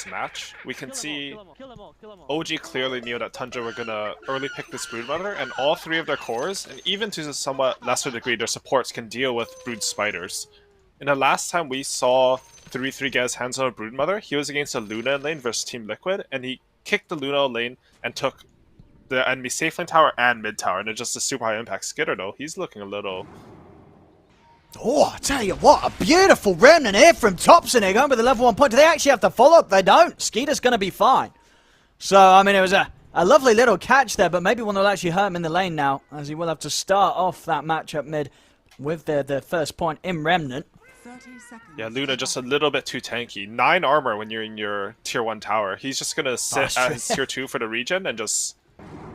this match, we can see OG clearly knew that Tundra were gonna early pick this Broodmother, and all three of their cores, and even to a somewhat lesser degree their supports, can deal with Brood Spiders. In the last time we saw 3-3 get his hands on a Broodmother, he was against a Luna lane versus Team Liquid, and he kicked the Luna lane and took the enemy safe lane tower and mid tower, and it's just a super high impact Skitter though. He's looking a little... Oh, I tell you what, a beautiful remnant here from Thompson here, going with the level 1 point. Do they actually have to follow up? They don't. Skeeter's going to be fine. So, I mean, it was a lovely little catch there, but maybe one that will actually hurt him in the lane now, as he will have to start off that matchup mid with the first point in Remnant. Yeah, Luna just a little bit too tanky. 9 armor when you're in your tier 1 tower. He's just going to sit at his tier 2 for the regen and just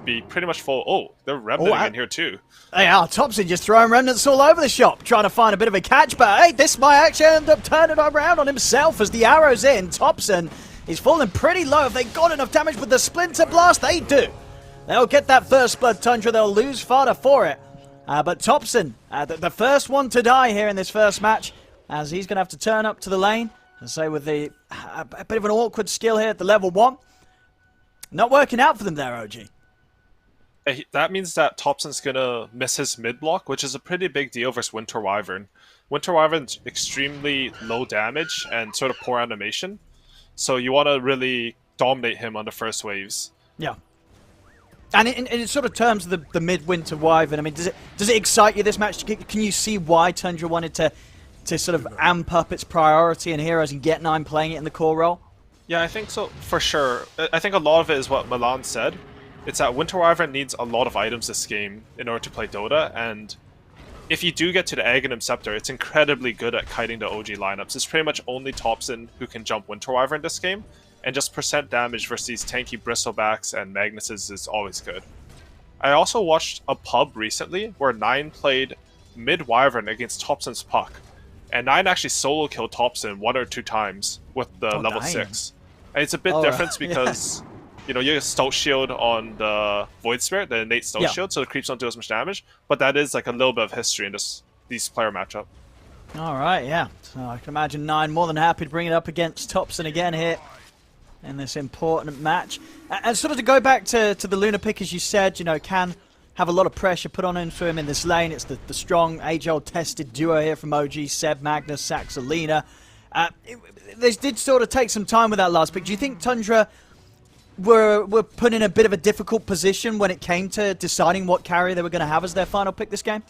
be pretty much full. Oh, they're Remnant in here too. Yeah, Thompson just throwing remnants all over the shop, trying to find a bit of a catch, but hey, this might actually end up turning around on himself as the arrow's in. Thompson is falling pretty low. If they got enough damage with the Splinter Blast, they do. They'll get that first blood, Tundra. They'll lose Fada for it. But Thompson, the first one to die here in this first match, as he's going to have to turn up to the lane, and say with a bit of an awkward skill here at the level 1. Not working out for them there, OG. That means that Thompson's gonna miss his mid block, which is a pretty big deal versus Winter Wyvern. Winter Wyvern's extremely low damage and sort of poor animation, so you want to really dominate him on the first waves. Yeah. And in sort of terms of the mid-Winter Wyvern, I mean, does it excite you this match? Can you see why Tundra wanted to sort of amp up its priority in heroes and get 9 playing it in the core role? Yeah, I think so, for sure. I think a lot of it is what Milan said. It's that Winter Wyvern needs a lot of items this game in order to play Dota, and if you do get to the Aghanim Scepter, it's incredibly good at kiting the OG lineups. It's pretty much only Thompson who can jump Winter Wyvern this game, and just percent damage versus these tanky Bristlebacks and Magnuses is always good. I also watched a pub recently where 9 played mid Wyvern against Thompson's Puck, and 9 actually solo killed Thompson 1 or 2 times with the level 6. And it's a bit different because... You know, you get Stout Shield on the Void Spirit, the innate Stout Shield, so the creeps don't do as much damage. But that is like a little bit of history in these player matchup. Alright, yeah. So I can imagine 9 more than happy to bring it up against Thompson again here in this important match. And sort of to go back to the Luna pick, as you said, you know, can have a lot of pressure put on into him in this lane. It's the strong, age-old tested duo here from OG, Seb, Magnus, Saxolina. They did sort of take some time with that last pick. Do you think Tundra were put in a bit of a difficult position when it came to deciding what carry they were going to have as their final pick this game?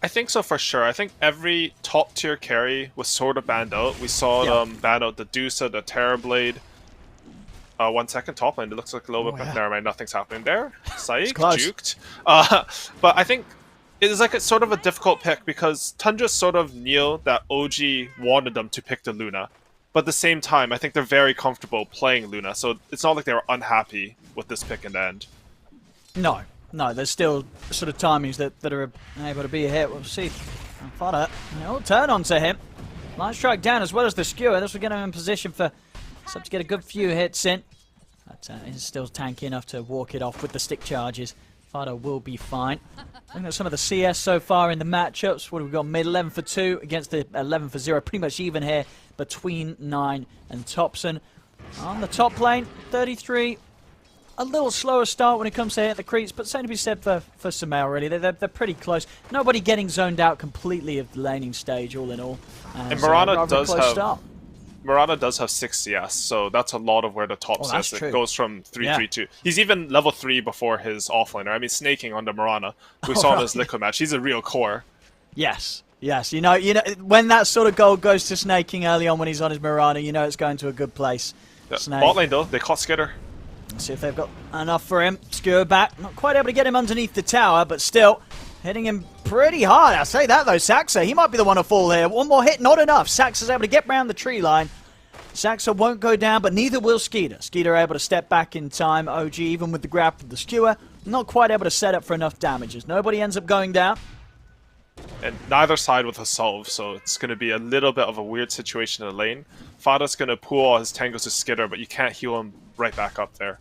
I think so for sure. I think every top tier carry was sort of banned out. We saw them ban out the Dusa, the Terrorblade. 1 second, top lane. It looks like a little bit... Never mind, nothing's happening there. Psych, juked. But I think it is like a sort of a difficult pick because Tundra sort of knew that OG wanted them to pick the Luna. But at the same time, I think they're very comfortable playing Luna, so it's not like they were unhappy with this pick in the end. No, there's still sort of timings that are able to be a hit. We'll see. Fodder, turn on to him. Light strike down as well as the skewer. This will get him in position for Sub to get a good few hits in. But he's still tanky enough to walk it off with the stick charges. Fodder will be fine. I think that's some of the CS so far in the matchups. What have we got? Mid 11 for 2 against the 11 for 0. Pretty much even here between 9 and Thompson. On the top lane, 33. A little slower start when it comes to hit the creeps, but same to be said for Sumail, really. They're pretty close. Nobody getting zoned out completely of the laning stage, all in all. And Mirana does have 6 CS, so that's a lot of where the top CS it goes from 3-3-2. He's even level 3 before his offlaner. I mean, snaking on the Mirana. We saw in his Liquid match. He's a real core. Yes. You know, when that sort of gold goes to snaking early on when he's on his Mirana, you know it's going to a good place. Yeah. Bot lane though, they caught Skitter. Let's see if they've got enough for him. Skewer back, not quite able to get him underneath the tower, but still hitting him pretty hard. I say that though, Saxa, he might be the one to fall here. One more hit, not enough. Saxa's able to get round the tree line. Saxa won't go down, but neither will Skeeter. Skeeter able to step back in time. OG, even with the grab of the skewer, not quite able to set up for enough damages. Nobody ends up going down. And neither side with a solve, so it's going to be a little bit of a weird situation in the lane. Fada's going to pull all his tangos to Skitter, but you can't heal him right back up there.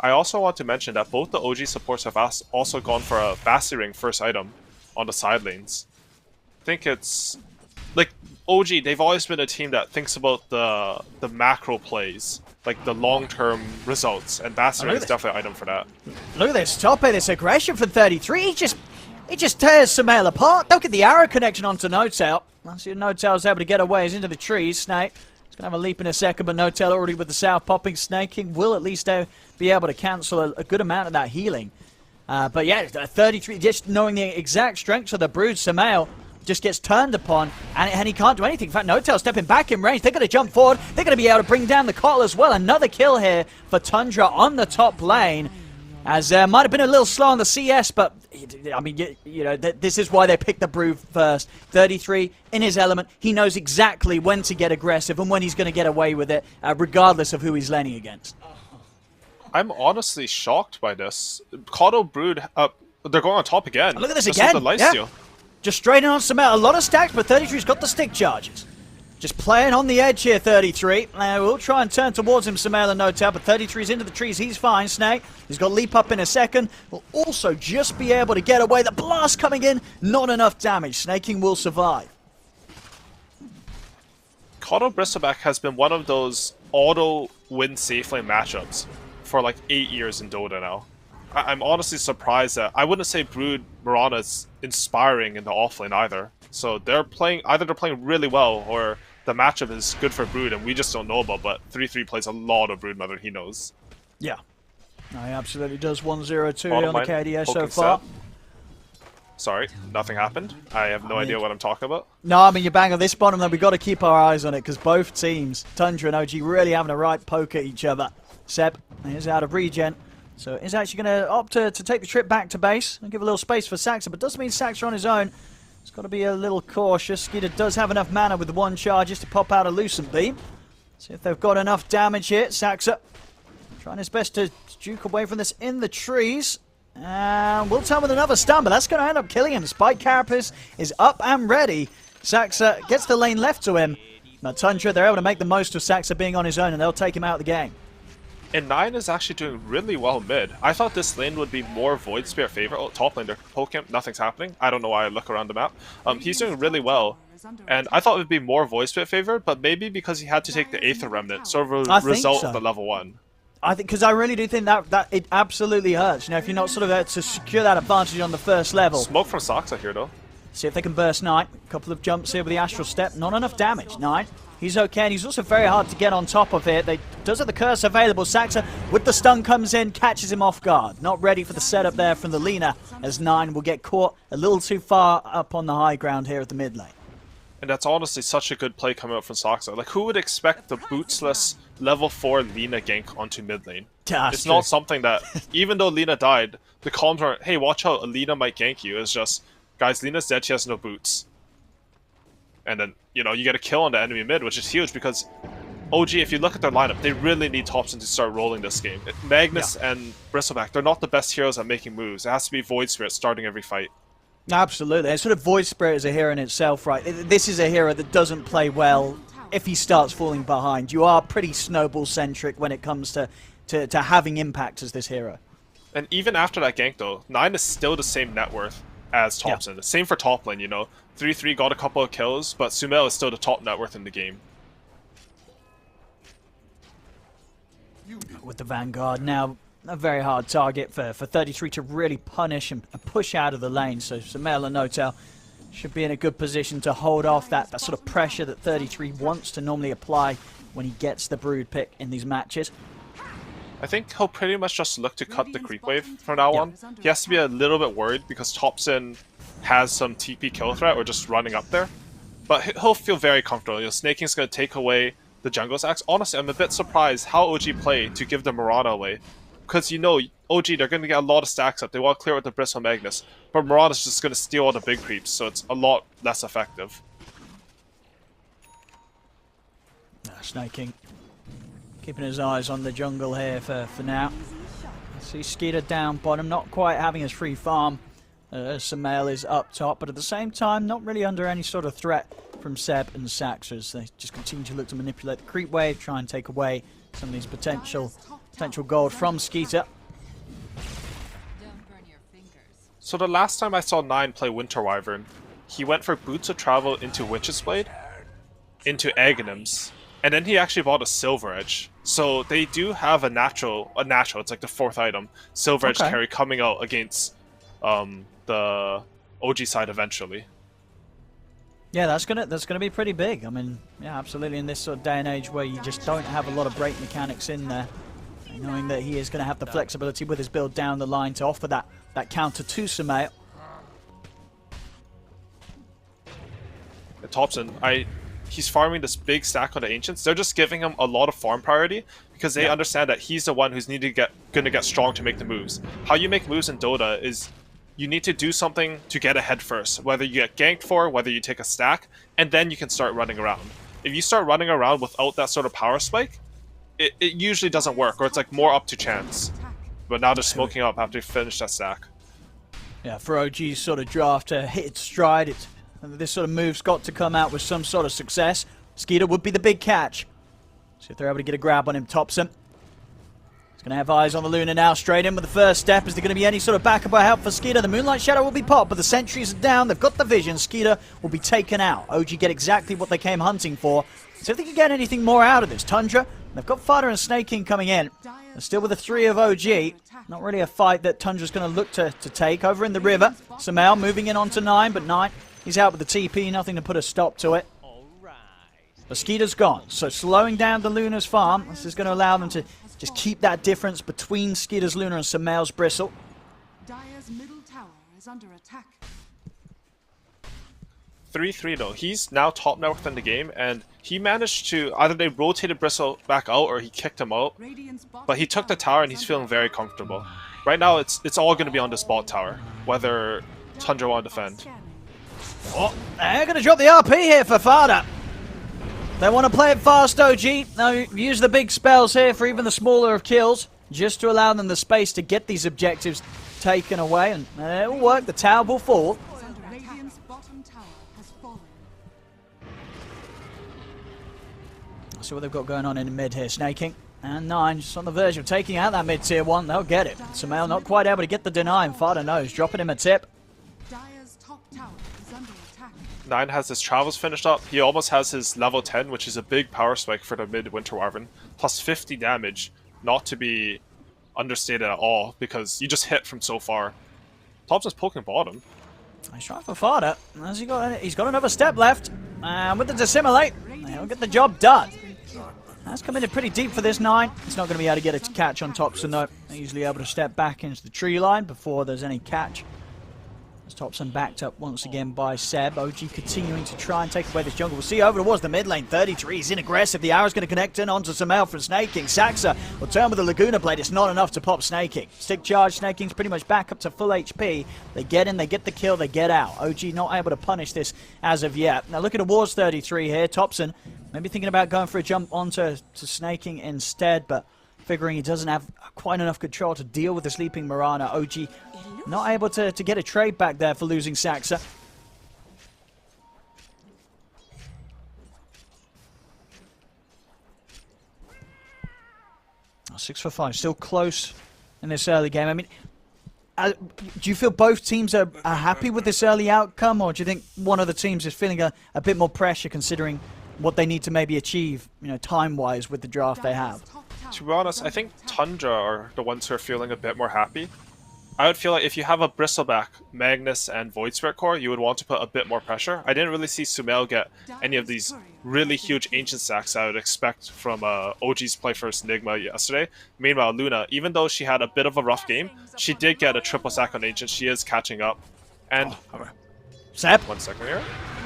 I also want to mention that both the OG supports have also gone for a Basi Ring first item on the side lanes. I think it's like OG, they've always been a team that thinks about the macro plays, like the long-term results, and Bastard is definitely an item for that. Look at this top air, this aggression from 33. He just tears Sumail apart. Look at the arrow connection onto No-Tail. I see No-Tail's able to get away. He's into the trees. Snake. He's going to have a leap in a second, but No-Tail already with the south popping. Snaking will at least be able to cancel a good amount of that healing. But yeah, 33, just knowing the exact strengths of the Brood, Sumail just gets turned upon, and he can't do anything. In fact, No-Tail stepping back in range. They're going to jump forward. They're going to be able to bring down the Cottle as well. Another kill here for Tundra on the top lane. As might have been a little slow on the CS, but I mean, you know, this is why they picked the Brood first. 33 in his element. He knows exactly when to get aggressive and when he's going to get away with it, regardless of who he's laning against. I'm honestly shocked by this. Cottle Brood, they're going on top again. Look at this again. Yeah. Just straight in on Sumail. A lot of stacks, but 33's got the stick charges. Just playing on the edge here, 33. We'll try and turn towards him, Sumail and No-Tail, but 33's into the trees. He's fine. Snake, he's got leap up in a second. Will also just be able to get away. The blast coming in, not enough damage. Snaking will survive. Cottle Bristleback has been one of those auto win safe lane matchups for like 8 years in Dota now. I'm honestly surprised that I wouldn't say Brood Mirana is inspiring in the offlane either. So they're playing really well, or the matchup is good for Brood and we just don't know about. But 3-3 plays a lot of Brood Mother, he knows. Yeah, no, he absolutely does. 1-0-2 on the KDA so far. Sorry, nothing happened. I have no idea what I'm talking about. No, I mean, you bang on this bottom, then we've got to keep our eyes on it because both teams, Tundra and OG, really having a right poke at each other. Seb is out of regen. So is actually going to opt to take the trip back to base and give a little space for Saxa, but doesn't mean Saxa on his own. He's got to be a little cautious. Skeeter does have enough mana with the one charge just to pop out a Lucent Beam. See if they've got enough damage here. Saxa trying his best to juke away from this in the trees. And we'll tell with another stun, but that's going to end up killing him. Spike Carapace is up and ready. Saxa gets the lane left to him. Now Tundra, they're able to make the most of Saxa being on his own, and they'll take him out of the game. And 9 is actually doing really well mid. I thought this lane would be more Void Spirit favorite. Oh, top lane, they're poking him. Nothing's happening. I don't know why I look around the map. He's doing really well. And I thought it would be more Void Spirit favorite, but maybe because he had to take the Aether Remnant, sort of a result of the level 1. I think, because I really do think that it absolutely hurts. You know, if you're not sort of there to secure that advantage on the first level. Smoke from Saxa here, though. See if they can burst 9. A couple of jumps here with the Astral Step. Not enough damage. 9. He's okay, and he's also very hard to get on top of it. They does have the curse available. Saxa, with the stun, comes in, catches him off guard. Not ready for the setup there from the Lina, as 9 will get caught a little too far up on the high ground here at the mid lane. And that's honestly such a good play coming out from Saxa. Like, who would expect the bootsless level 4 Lina gank onto mid lane? It's not something that, even though Lina died, the comms aren't, hey, watch out, Lina might gank you. It's just, guys, Lina's dead, she has no boots. And then, you know, you get a kill on the enemy mid, which is huge because OG, if you look at their lineup, they really need Thompson to start rolling this game. Magnus and Bristleback, they're not the best heroes at making moves. It has to be Void Spirit starting every fight. Absolutely. And sort of Void Spirit is a hero in itself, right? This is a hero that doesn't play well if he starts falling behind. You are pretty snowball-centric when it comes to having impact as this hero. And even after that gank, though, 9 is still the same net worth as Thompson. Yeah. Same for top lane, you know. 3-3 got a couple of kills, but Sumail is still the top net worth in the game. With the Vanguard now, a very hard target for 33 to really punish and push out of the lane. So Sumail and No-Tail should be in a good position to hold off that sort of pressure that 33 wants to normally apply when he gets the Brood pick in these matches. I think he'll pretty much just look to cut the creep wave from now on. He has to be a little bit worried because Thompson has some TP kill threat or just running up there. But he'll feel very comfortable. You know, Snaking's going to take away the jungle's axe. Honestly, I'm a bit surprised how OG play to give the Mirana away. Because, you know, OG, they're going to get a lot of stacks up. They want to clear with the Bristle Magnus. But Mirana's just going to steal all the big creeps, so it's a lot less effective. Snaking keeping his eyes on the jungle here for now. See Skeeter down bottom, not quite having his free farm. Sumail is up top, but at the same time, not really under any sort of threat from Seb and Sax as they just continue to look to manipulate the creep wave, try and take away some of these potential gold from Skeeter. So the last time I saw 9 play Winter Wyvern, he went for Boots of Travel into Witch's Blade, into Aghanim's, and then he actually bought a Silver Edge. So they do have a natural, it's like the 4th item, Silver Edge carry coming out against the OG side eventually. Yeah, that's gonna be pretty big. I mean, yeah, absolutely. In this sort of day and age where you just don't have a lot of break mechanics in there, knowing that he is going to have the flexibility with his build down the line to offer that counter to Sumail. Thompson, he's farming this big stack on the Ancients. They're just giving him a lot of farm priority because they understand that he's the one who's going to get strong to make the moves. How you make moves in Dota is you need to do something to get ahead first, whether you get ganked for, whether you take a stack, and then you can start running around. If you start running around without that sort of power spike, it usually doesn't work, or it's like more up to chance. But now they're smoking up after you finish that stack. Yeah, for OG's sort of draft to hit its stride, this sort of move's got to come out with some sort of success. Skeeter would be the big catch. See if they're able to get a grab on him. Thompson. He's going to have eyes on the Luna now. Straight in with the first step. Is there going to be any sort of backup or help for Skeeter? The Moonlight Shadow will be popped, but the sentries are down. They've got the vision. Skeeter will be taken out. OG get exactly what they came hunting for. So if they can get anything more out of this, Tundra, they've got Fighter and Snake King coming in. And still with the 3 of OG. Not really a fight that Tundra's going to look to take. Over in the river. Sumail moving in onto 9, but 9, he's out with the TP. Nothing to put a stop to it. The Skeeter's gone. So slowing down the Luna's farm. This is going to allow them to just keep that difference between Skeeter's Luna and Sumail's Bristle. Dire's middle tower is under attack. 3-3 though. He's now top net within the game, and he managed to either they rotated Bristle back out or he kicked him out. But he took the tower and he's feeling very comfortable. Right now it's all going to be on this bot tower, whether Tundra want to defend. Oh, they're going to drop the RP here for Fada. They want to play it fast, OG. Now use the big spells here for even the smaller of kills, just to allow them the space to get these objectives taken away, and it will work. The tower will fall. See what they've got going on in the mid here. Snaking and 9 just on the verge of taking out that mid tier 1. They'll get it. Sumail not quite able to get the deny, and Fada knows, dropping him a tip. 9 has his travels finished up. He almost has his level 10, which is a big power spike for the mid Winter Wyvern. Plus 50 damage, not to be understated at all, because you just hit from so far. Thompson's poking bottom. Nice try for Fada. He's got another step left. And with the Dissimilate, he'll get the job done. That's coming in pretty deep for this 9. It's not going to be able to get a catch on Thompson though. They're usually able to step back into the tree line before there's any catch. As Thompson backed up once again by Seb. OG continuing to try and take away this jungle. We'll see over towards the mid lane. 33, he's in aggressive. The arrow's going to connect in onto Sumail from Snake King. Saxa will turn with the Laguna Blade. It's not enough to pop Snake King. Stick charge, Snake King's pretty much back up to full HP. They get in, they get the kill, they get out. OG not able to punish this as of yet. Now looking towards 33 here. Thompson maybe thinking about going for a jump onto Snake King instead, but figuring he doesn't have quite enough control to deal with the sleeping Mirana. OG not able to get a trade back there for losing Saxa. Oh, 6 for 5, still close in this early game. I mean, do you feel both teams are happy with this early outcome, or do you think one of the teams is feeling a bit more pressure considering what they need to maybe achieve, time-wise with the draft they have? To be honest, I think Tundra are the ones who are feeling a bit more happy. I would feel like if you have a Bristleback, Magnus, and Void Spirit Core, you would want to put a bit more pressure. I didn't really see Sumail get any of these really huge Ancient stacks I would expect from OG's play first Nigma yesterday. Meanwhile, Luna, even though she had a bit of a rough game, she did get a triple stack on Ancient. She is catching up. And... Seb? 1 second here.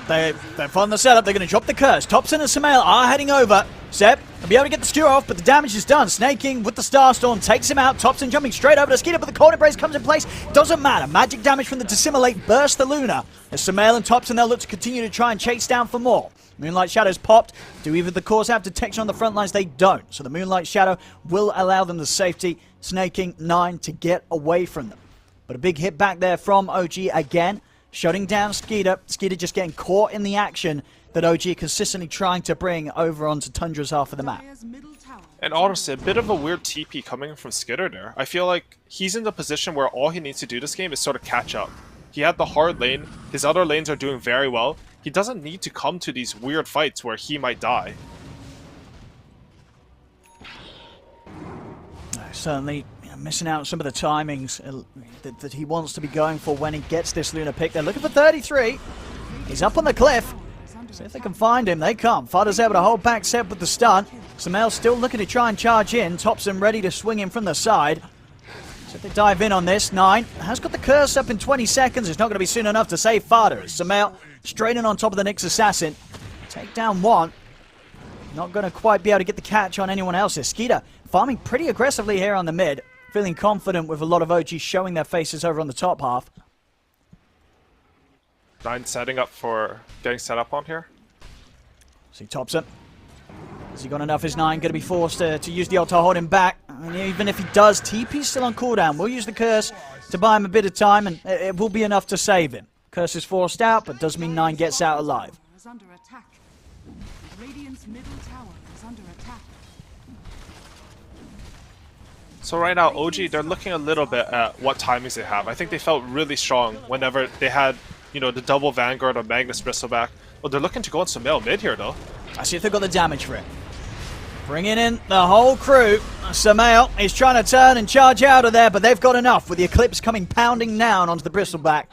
They've on the setup, they're going to drop the curse. Thompson and Sumail are heading over. Seb will be able to get the skewer off, but the damage is done. Snake King with the Starstorm takes him out. Thompson jumping straight over to Skeeter, but the corner brace comes in place. Doesn't matter. Magic damage from the Dissimilate bursts the Luna. As Sumail and Thompson, they'll look to continue to try and chase down for more. Moonlight Shadow's popped. Do either the cores have detection on the front lines? They don't. So the Moonlight Shadow will allow them the safety. Snake King 9 to get away from them. But a big hit back there from OG again. Shutting down Skeeter. Skeeter just getting caught in the action that OG consistently trying to bring over onto Tundra's half of the map. And honestly, a bit of a weird TP coming from Skeeter there. I feel like he's in the position where all he needs to do this game is sort of catch up. He had the hard lane. His other lanes are doing very well. He doesn't need to come to these weird fights where he might die. Certainly missing out on some of the timings that he wants to be going for when he gets this Luna pick. They're looking for 33. He's up on the cliff. See if they can find him. They can't. Fada's able to hold back Seb with the stun. Sumail still looking to try and charge in. Thompson ready to swing him from the side. So if they dive in on this, 9 has got the curse up in 20 seconds. It's not going to be soon enough to save Fada. Sumail straight in on top of the Nyx Assassin. Take down 1. Not going to quite be able to get the catch on anyone else. Skeeter farming pretty aggressively here on the mid. Feeling confident with a lot of OGs showing their faces over on the top half. 9 setting up for getting set up on here. See Thompson. Has he got enough? Is 9 going to be forced to use the ult to hold him back? And even if he does, TP's still on cooldown. We'll use the curse to buy him a bit of time, and it will be enough to save him. Curse is forced out, but does mean 9 gets out alive. Is under attack. Radiant's middle tower is under attack. So right now, OG, they're looking a little bit at what timings they have. I think they felt really strong whenever they had, you know, the double Vanguard or Magnus Bristleback. Well, they're looking to go on some male mid here, though. I see if they've got the damage for it. Bringing in the whole crew. Sumail is trying to turn and charge out of there, but they've got enough. With the Eclipse coming pounding down onto the Bristleback,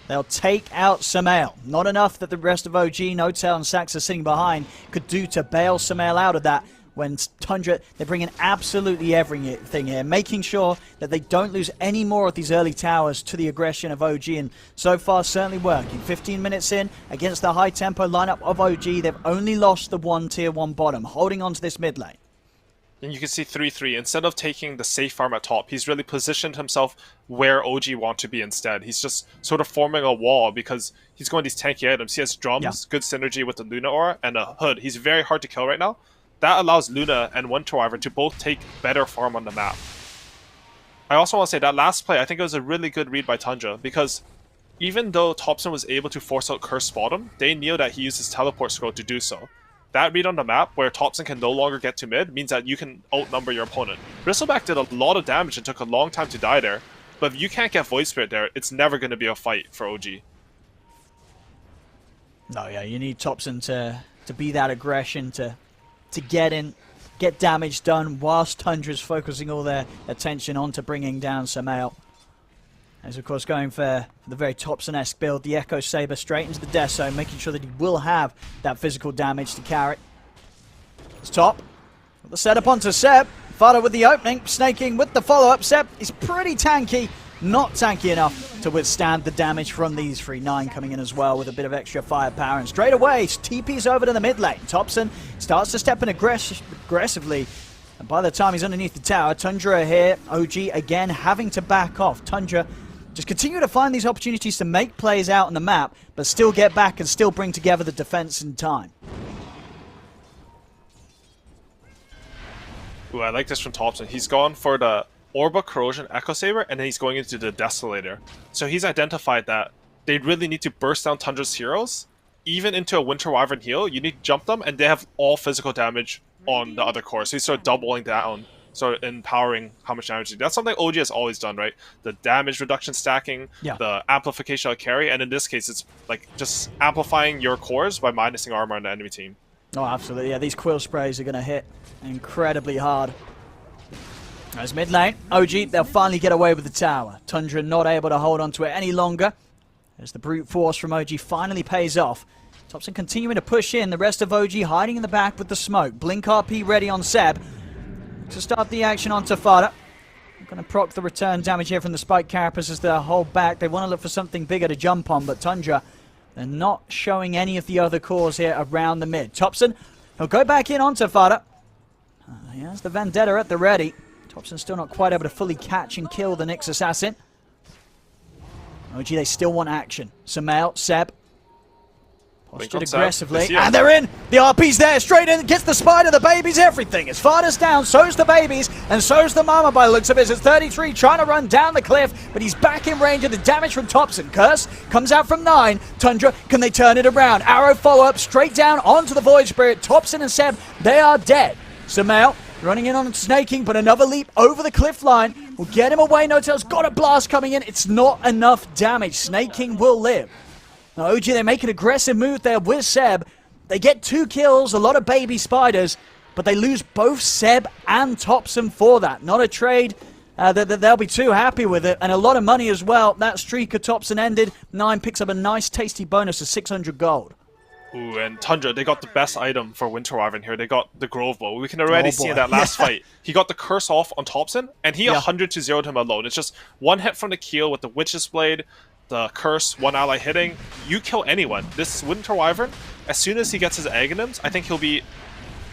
they'll take out Sumail. Not enough that the rest of OG, No-Tail and Sax are sitting behind could do to bail Sumail out of that. When Tundra, they're bringing absolutely everything here, making sure that they don't lose any more of these early towers to the aggression of OG, and so far certainly working. 15 minutes in against the high tempo lineup of OG, they've only lost the one tier 1 bottom, holding on to this mid lane. And you can see 3-3, instead of taking the safe farm at top, he's really positioned himself where OG want to be instead. He's just sort of forming a wall because he's going these tanky items. He has drums, good synergy with the Luna Aura, and a hood. He's very hard to kill right now. That allows Luna and Winter Wyvern to both take better farm on the map. I also want to say that last play, I think it was a really good read by Tundra, because even though Thompson was able to force out Curse Bottom, they knew that he used his teleport scroll to do so. That read on the map, where Thompson can no longer get to mid, means that you can outnumber your opponent. Bristleback did a lot of damage and took a long time to die there, but if you can't get Void Spirit there, it's never going to be a fight for OG. No, yeah, you need Thompson to be that aggression, to get in, get damage done, whilst Tundra's focusing all their attention onto bringing down Sumail. He's of course going for the very Thompson-esque build, the Echo Saber straight into the death zone, making sure that he will have that physical damage to carry. It's top. Got the setup onto Seb. Fada with the opening, snaking with the follow-up. Seb is pretty tanky, not tanky enough to withstand the damage from these 3-9 coming in as well with a bit of extra firepower. And straight away, TP's over to the mid lane. Thompson starts to step in aggressively. And by the time he's underneath the tower, Tundra here, OG again having to back off. Tundra just continue to find these opportunities to make plays out on the map, but still get back and still bring together the defense in time. Ooh, I like this from Thompson. He's gone for the Orba, Corrosion, Echo Saber, and then he's going into the Desolator. So he's identified that they really need to burst down Tundra's heroes. Even into a Winter Wyvern heal, you need to jump them, and they have all physical damage on the other core. So he's sort of doubling down, sort of empowering how much damage they do. That's something OG has always done, right? The damage reduction stacking, the amplification of carry, and in this case, it's like just amplifying your cores by minusing armor on the enemy team. Oh, absolutely. Yeah, these quill sprays are going to hit incredibly hard. As mid lane, OG, they'll finally get away with the tower. Tundra not able to hold on to it any longer. As the brute force from OG finally pays off. Thompson continuing to push in. The rest of OG hiding in the back with the smoke. Blink RP ready on Seb. To start the action on Fada. Going to proc the return damage here from the Spike Carapace as they hold back. They want to look for something bigger to jump on, but Tundra, they're not showing any of the other cores here around the mid. Thompson, he'll go back in on Fada. He has the Vendetta at the ready. Thompson still not quite able to fully catch and kill the Nyx Assassin. OG, they still want action. Sumail, Seb. Postured aggressively. And they're in! The RP's there, straight in, gets the spider, the babies, everything. As Fada's down, so's the babies, and so's the mama by the looks of it. It's 33 trying to run down the cliff, but he's back in range of the damage from Thompson. Curse comes out from 9. Tundra, can they turn it around? Arrow follow-up, straight down onto the Void Spirit. Thompson and Seb, they are dead. Sumail running in on snaking, but another leap over the cliff line. will get him away. No-Tail's got a blast coming in. It's not enough damage. Snake King will live. Now, OG, they make an aggressive move there with Seb. They get 2 kills, a lot of baby spiders, but they lose both Seb and Topson for that. Not a trade that they'll be too happy with it, and a lot of money as well. That streak of Topson ended. 9 picks up a nice tasty bonus of 600 gold. Ooh, and Tundra, they got the best item for Winter Wyvern here. They got the Grove Bow. We can already see in that last fight. He got the curse off on Topson, and he 100 to 0'd him alone. It's just one hit from the keel with the Witch's Blade, the curse, one ally hitting. You kill anyone. This Winter Wyvern, as soon as he gets his Aghanims, I think he'll be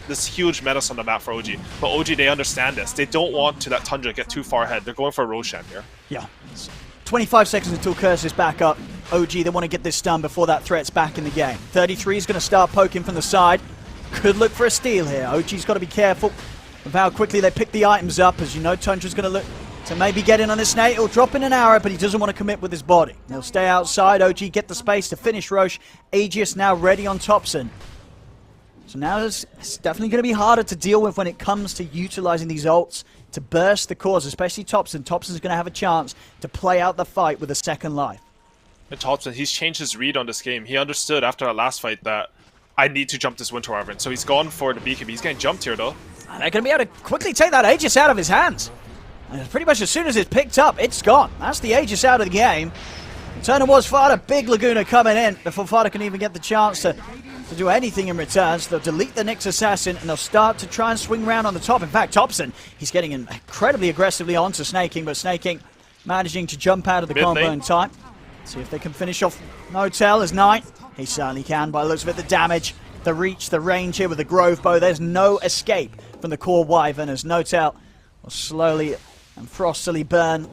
this huge menace on the map for OG. But OG, they understand this. They don't want to let Tundra get too far ahead. They're going for a Roshan here. Yeah. 25 seconds until Curse is back up. OG, they want to get this done before that threat's back in the game. 33 is going to start poking from the side. Could look for a steal here. OG's got to be careful of how quickly they pick the items up. As you know, Tundra's going to look to maybe get in on this snake. He'll drop in an arrow, but he doesn't want to commit with his body. He'll stay outside. OG get the space to finish Roche. Aegis now ready on Topson. So now it's definitely going to be harder to deal with when it comes to utilizing these ults to burst the cores, especially Topson. Topson's going to have a chance to play out the fight with a second life. And Topson, he's changed his read on this game. He understood after that last fight that I need to jump this Winter Wyvern. So he's gone for the BKB. He's getting jumped here, though. And they're going to be able to quickly take that Aegis out of his hands. And pretty much as soon as it's picked up, it's gone. That's the Aegis out of the game. Turner was Fada. Big Laguna coming in before Fada can even get the chance to do anything in return. So they'll delete the Nyx Assassin and they'll start to try and swing around on the top. In fact, Topson, he's getting incredibly aggressively onto Snake King, but Snake King managing to jump out of the combo in time. See if they can finish off No-Tail as 9. He certainly can by the looks of it. The damage, the reach, the range here with the Grove Bow. There's no escape from the core Wyvern as No-Tail will slowly and frostily burn.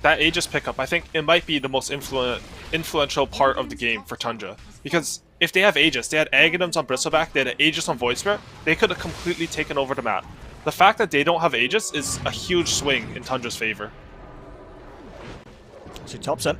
That Aegis pickup, I think it might be the most influential part of the game for Tundra. Because if they have Aegis, they had Aghanims on Bristleback, they had Aegis on Void Spirit, they could have completely taken over the map. The fact that they don't have Aegis is a huge swing in Tundra's favor. So Topson.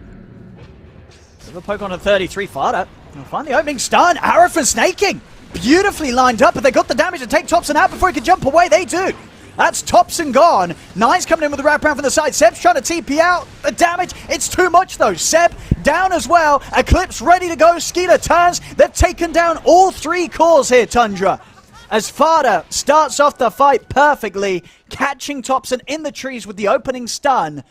Little poke on a 33 Fada. They'll find the opening stun. Arrow for Snake King. Beautifully lined up, but they got the damage to take Topson out before he can jump away. They do. That's Topson gone. Nine's coming in with the wraparound from the side. Seb's trying to TP out. The damage, it's too much though. Seb down as well. Eclipse ready to go. Skeeter turns. They've taken down all 3 cores here, Tundra. As Fada starts off the fight perfectly, catching Topson in the trees with the opening stun.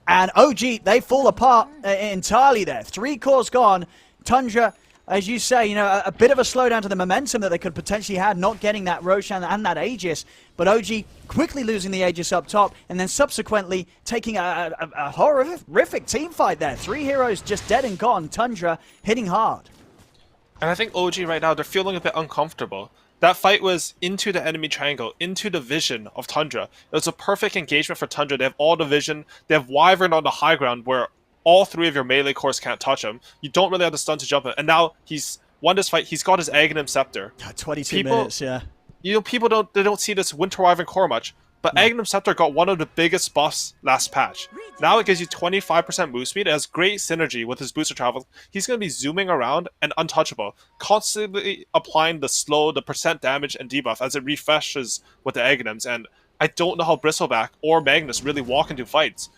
And OG, they fall apart entirely there. 3 cores gone. Tundra, as you say, you know, a bit of a slowdown to the momentum that they could potentially have, not getting that Roshan and that Aegis. But OG quickly losing the Aegis up top, and then subsequently taking a horrific team fight there. 3 heroes just dead and gone. Tundra hitting hard. And I think OG right now, they're feeling a bit uncomfortable. That fight was into the enemy triangle, into the vision of Tundra. It was a perfect engagement for Tundra. They have all the vision. They have Wyvern on the high ground where all 3 of your melee cores can't touch him. You don't really have the stun to jump in. And now he's won this fight. He's got his Aghanim Scepter. 22 minutes, yeah. You know, people don't see this Winter Wyvern core much, but Aghanim Scepter got one of the biggest buffs last patch. Now it gives you 25% move speed. It has great synergy with his booster travel. He's going to be zooming around and untouchable, constantly applying the percent damage and debuff as it refreshes with the Aghanims. And I don't know how Bristleback or Magnus really walk into fights.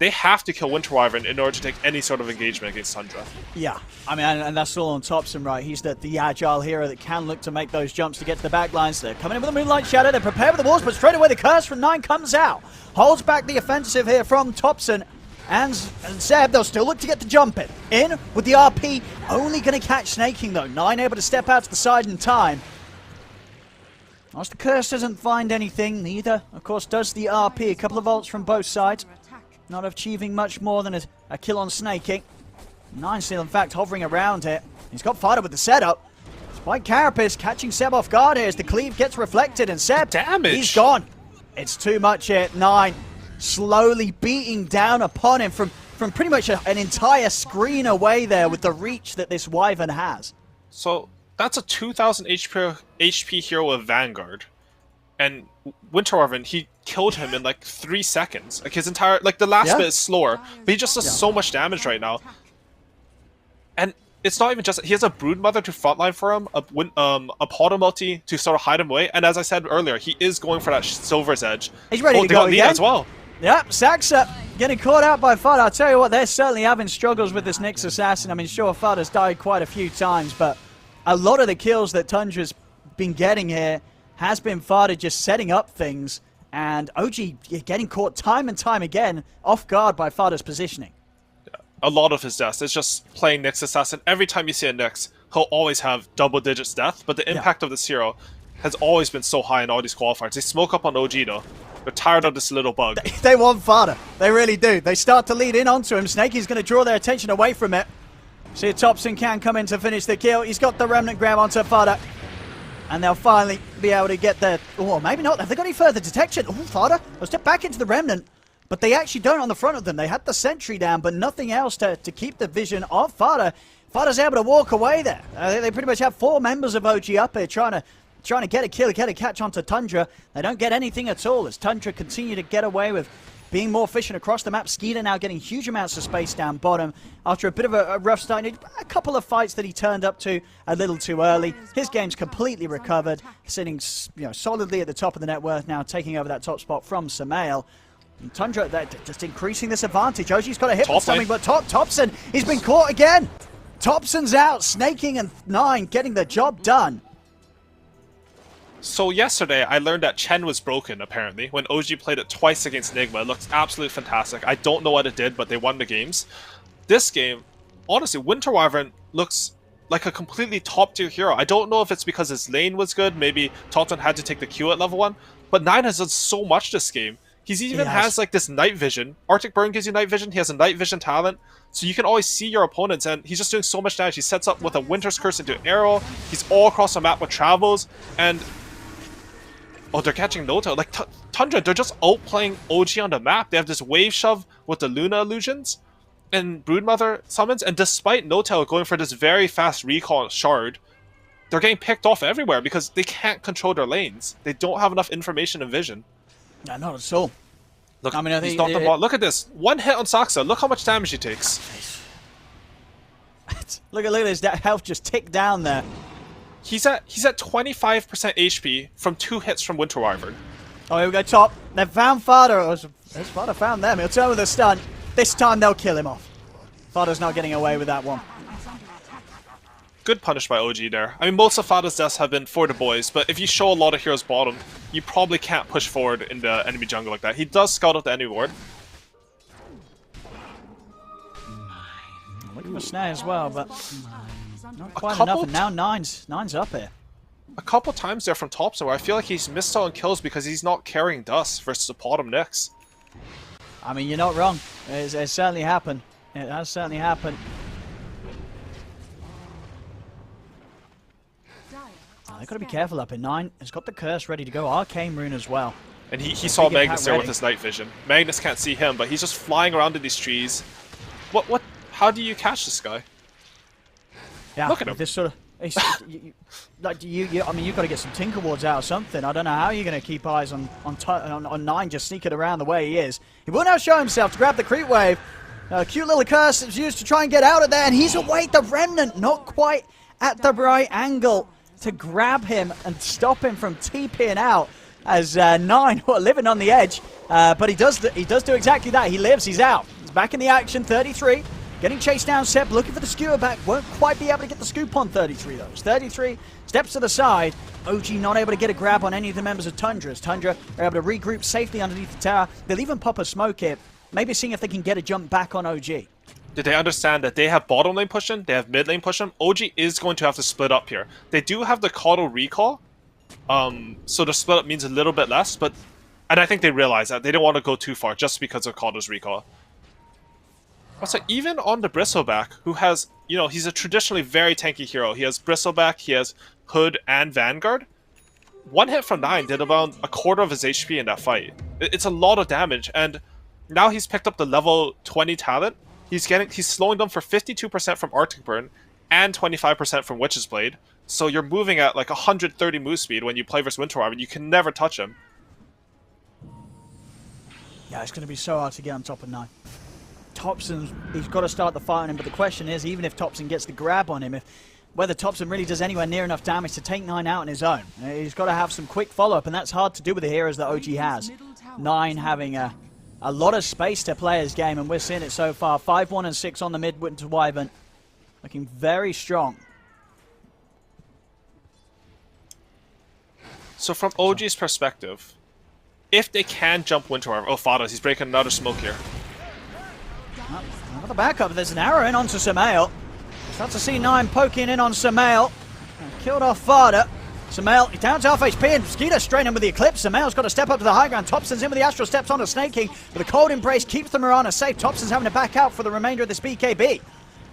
They have to kill Winter Wyvern in order to take any sort of engagement against Tundra. Yeah, I mean, and that's all on Topson, right? He's the agile hero that can look to make those jumps to get to the back lines. They're coming in with a Moonlight Shadow. They're prepared with the walls, but straight away the curse from 9 comes out. Holds back the offensive here from Topson. And Zeb, they'll still look to get the jump in with the RP. Only going to catch Snake King, though. 9 able to step out to the side in time. Whilst the curse doesn't find anything, neither, of course, does the RP. A couple of ults from both sides. Not achieving much more than a kill on Snake King. 9 still, in fact, hovering around here. He's got Fada with the setup. Spike Carapace catching Seb off guard here as the cleave gets reflected, and Seb, damage. He's gone. It's too much here. 9 slowly beating down upon him from pretty much an entire screen away there with the reach that this Wyvern has. So that's a 2,000 HP hero of Vanguard. And Winter Wyvern, he killed him in like 3 seconds. Like his entire, like the last bit is slower, but he just does so much damage right now. And it's not even just, he has a Broodmother to frontline for him, a Potter multi to sort of hide him away, and as I said earlier, he is going for that Silver's Edge. He's ready to they go got again. as well. Yep, Saxa getting caught out by Fada. I'll tell you what, they're certainly having struggles with this Nyx Assassin. I mean, sure, Fada's died quite a few times, but a lot of the kills that Tundra's been getting here has been Fada just setting up things, and OG getting caught time and time again off guard by Fada's positioning. A lot of his deaths is just playing Nyx Assassin. Every time you see a Nyx, he'll always have double digits death, but the impact of this hero has always been so high in all these qualifiers. They smoke up on OG though. They're tired of this little bug. They want Fada. They really do. They start to lead in onto him. Snaky's going to draw their attention away from it. See if Thompson can come in to finish the kill. He's got the Remnant grab onto Fada. And they'll finally be able to get their... Oh, maybe not. Have they got any further detection? Oh, Fada. They'll step back into the Remnant. But they actually don't on the front of them. They had the sentry down, but nothing else to keep the vision of Fada. Fada's able to walk away there. They pretty much have 4 members of OG up here trying to get a kill, get a catch onto Tundra. They don't get anything at all as Tundra continue to get away with being more efficient across the map. Skeeter now getting huge amounts of space down bottom after a bit of a rough start. A couple of fights that he turned up to a little too early. His game's completely recovered, sitting solidly at the top of the net worth now, taking over that top spot from Samael. And Tundra just increasing this advantage. OG's got a hit with something, but Thompson, he's been caught again. Thompson's out, Snaking and 9 getting the job done. So yesterday, I learned that Chen was broken, apparently. When OG played it twice against Nigma, it looked absolutely fantastic. I don't know what it did, but they won the games. This game, honestly, Winter Wyvern looks like a completely top-tier hero. I don't know if it's because his lane was good, maybe Tauntun had to take the Q at level 1, but 9 has done so much this game. He even has like this night vision. Arctic Burn gives you night vision, he has a night vision talent, so you can always see your opponents, and he's just doing so much damage. He sets up with a Winter's Curse into arrow, he's all across the map with travels, and... Oh, they're catching Nota. Like, Tundra, they're just outplaying OG on the map. They have this wave shove with the Luna illusions and Broodmother summons, and despite Notel going for this very fast recall shard, they're getting picked off everywhere because they can't control their lanes. They don't have enough information and vision. Yeah, not at all. Look, I mean, I think look at this. One hit on Saksa. Look how much damage he takes. look at this. That health just ticked down there. He's at 25% HP from 2 hits from Winter Wyvern. Oh, here we go, top. They've found Fada. There's Fada found them. He'll turn with a stun. This time they'll kill him off. Fada's not getting away with that one. Good punish by OG there. I mean, most of Fada's deaths have been for the boys, but if you show a lot of heroes bottom, you probably can't push forward in the enemy jungle like that. He does scout out the enemy ward. Looking for Snare as well, but not quite enough, and now nine's up here. A couple times there from Thompson where I feel like he's missed out on kills because he's not carrying dust versus a bottom Nyx. I mean, you're not wrong. It's certainly happened. It has certainly happened. They've got to be careful up in 9. He's got the curse ready to go. Arcane Rune as well. And he saw Magnus there with his night vision. Magnus can't see him, but he's just flying around in these trees. What? How do you catch this guy? Yeah, look at him. This sort of, I mean, you've got to get some Tinker Wards out or something. I don't know how you're going to keep eyes on 9 just sneaking around the way he is. He will now show himself to grab the creep wave. A cute little curse is used to try and get out of there, and he's away. The Remnant not quite at the right angle to grab him and stop him from TPing out as 9 living on the edge. But he does do exactly that. He lives. He's out. He's back in the action. 33. Getting chased down, Sep looking for the skewer back. Won't quite be able to get the scoop on 33 though. It's 33 steps to the side. OG not able to get a grab on any of the members of Tundra. As Tundra are able to regroup safely underneath the tower. They'll even pop a smoke here. Maybe seeing if they can get a jump back on OG. Did they understand that they have bottom lane pushing, they have mid lane pushing? OG is going to have to split up here. They do have the Coddle recall, so the split up means a little bit less, and I think they realize that. They don't want to go too far just because of Coddle's recall. Also, even on the Bristleback, who has, he's a traditionally very tanky hero. He has Bristleback, he has Hood and Vanguard. One hit from 9 did about a quarter of his HP in that fight. It's a lot of damage, and now he's picked up the level 20 talent. He's slowing them for 52% from Arctic Burn and 25% from Witch's Blade. So you're moving at like 130 move speed when you play versus Winter Wyvern. You can never touch him. Yeah, it's going to be so hard to get on top of 9. Thompson, he's got to start the fight on him, but the question is, even if Thompson gets the grab on him, whether Thompson really does anywhere near enough damage to take 9 out on his own. He's got to have some quick follow-up, and that's hard to do with the heroes that OG has. 9 having a lot of space to play his game, and we're seeing it so far. 5-1 and 6 on the mid-winter Wyvern. Looking very strong. So from OG's perspective, if they can jump Winter Wyvern... Oh, Fadas, he's breaking another smoke here. Another backup. There's an arrow in onto Samael. Start to see 9 poking in on Samael. Killed off Fada. Samael down to half HP, and Skeeter straight in with the Eclipse. Samael's got to step up to the high ground. Thompson's in with the Astral Steps onto Snake King, but the Cold Embrace keeps the Mirana safe. Thompson's having to back out for the remainder of this BKB.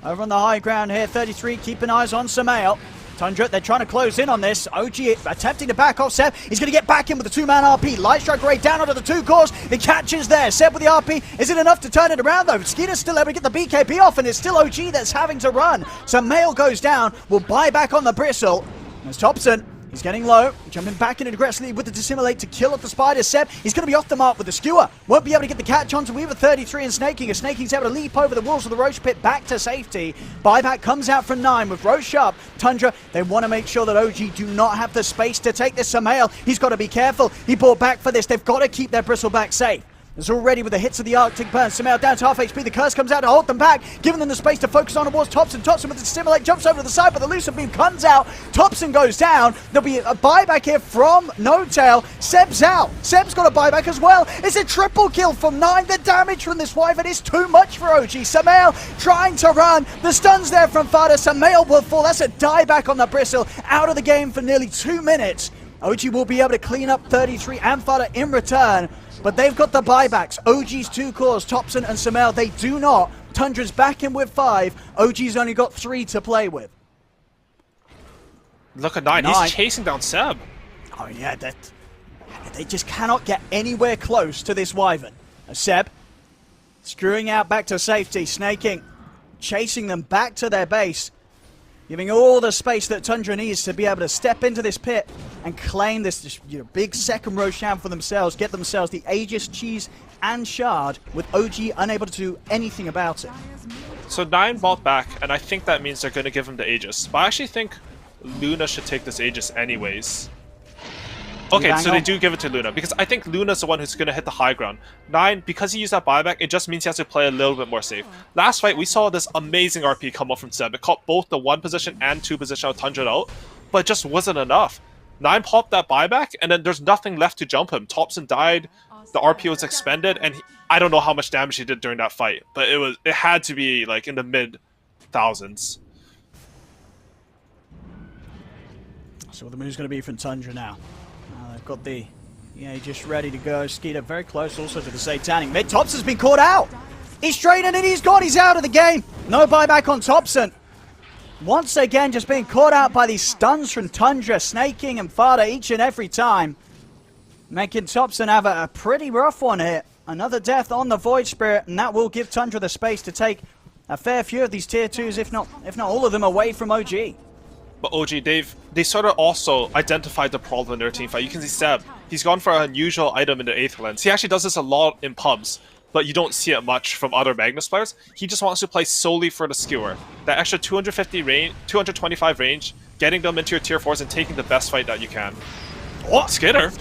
Over on the high ground here, 33 keeping eyes on Samael. Tundra, they're trying to close in on this. OG attempting to back off Seb. He's going to get back in with the 2-man RP. Light Strike Ray down onto the 2 cores. The catch is there. Seb with the RP. Is it enough to turn it around, though? Skeeter's still able to get the BKB off, and it's still OG that's having to run. Samael goes down. Will buy back on the Bristle. There's Thompson. He's getting low, jumping back in aggressively with the Dissimulate to kill off the Spider. Seb, he's going to be off the mark with the Skewer. Won't be able to get the catch onto Weaver 33 and Snake King. Snake King's able to leap over the walls of the Roche Pit back to safety. Buyback comes out from 9 with Roche up. Tundra, they want to make sure that OG do not have the space to take this Samael. He's got to be careful. He bought back for this. They've got to keep their Bristleback safe. It's already with the hits of the Arctic Burn. Samael down to half HP. The curse comes out to hold them back, giving them the space to focus on towards Thompson. Thompson with the Stimulate jumps over to the side, but the Lucid Beam comes out. Thompson goes down. There'll be a buyback here from No Tail. Seb's out. Seb's got a buyback as well. It's a triple kill from 9. The damage from this Wyvern is too much for OG. Samael trying to run. The stun's there from Fada. Samael will fall. That's a dieback on the Bristle. Out of the game for nearly 2 minutes. OG will be able to clean up 33 and Fada in return. But they've got the buybacks. OG's 2 cores, Thompson and Samael, they do not. Tundra's back in with 5. OG's only got 3 to play with. Look at 9. He's chasing down Seb. Oh yeah, they just cannot get anywhere close to this Wyvern. Seb, screwing out back to safety. Snaking, chasing them back to their base. Giving all the space that Tundra needs to be able to step into this pit and claim this big second Roshan for themselves, get themselves the Aegis, Cheese, and Shard, with OG unable to do anything about it. So 9 bought back, and I think that means they're going to give him the Aegis. But I actually think Luna should take this Aegis anyways. Okay, so they do give it to Luna, because I think Luna's the one who's going to hit the high ground. 9, because he used that buyback, it just means he has to play a little bit more safe. Last fight, we saw this amazing RP come up from Seb. It caught both the 1 position and 2 position of Tundra out, but it just wasn't enough. 9 popped that buyback, and then there's nothing left to jump him. Thompson died, the RP was expended, and I don't know how much damage he did during that fight, but it had to be like in the mid-thousands. So the move's going to be from Tundra now. They've got the just ready to go. Skeeter very close also to the Satanic mid. Thompson's been caught out. He's straight in and he's gone. He's out of the game. No buyback on Thompson. Once again, just being caught out by these stuns from Tundra, Snaking, and Fada each and every time. Making Thompson have a pretty rough one here. Another death on the Void Spirit, and that will give Tundra the space to take a fair few of these tier 2s, if not all of them, away from OG. But OG, they sort of also identified the problem in their team fight. You can see Seb, he's gone for an unusual item in the Aether Lens. He actually does this a lot in pubs, but you don't see it much from other Magnus players. He just wants to play solely for the Skewer. That extra 250 range, 225 range, getting them into your tier 4s and taking the best fight that you can. Oh, Skeeter!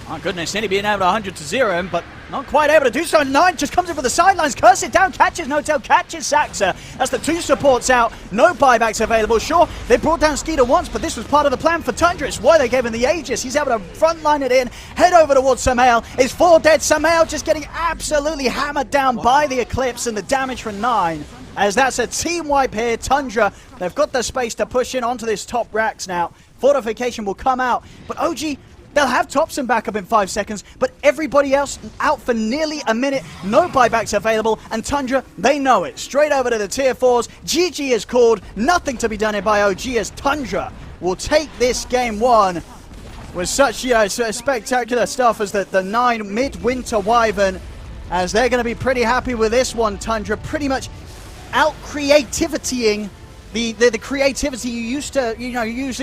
My goodness, nearly being able to 100 to 0 him, but not quite able to do so. 9 just comes in for the sidelines, curse it down, catches No Tail, catches Saxa. That's the 2 supports out, no buybacks available. Sure, they brought down Skeeter once, but this was part of the plan for Tundra. It's why they gave him the Aegis. He's able to frontline it in, head over towards Samael. It's 4 dead. Samael just getting absolutely hammered down by the Eclipse and the damage from 9. As that's a team wipe here. Tundra, they've got the space to push in onto this top racks now. Fortification will come out, but OG, they'll have Thompson back up in 5 seconds, but everybody else out for nearly a minute. No buybacks available, and Tundra, they know it. Straight over to the tier 4s. GG is called. Nothing to be done here by OG, as Tundra will take this game 1 with such spectacular stuff as the 9 Midwinter Wyvern, as they're going to be pretty happy with this one. Tundra pretty much out-creativitying the creativity you used to, usually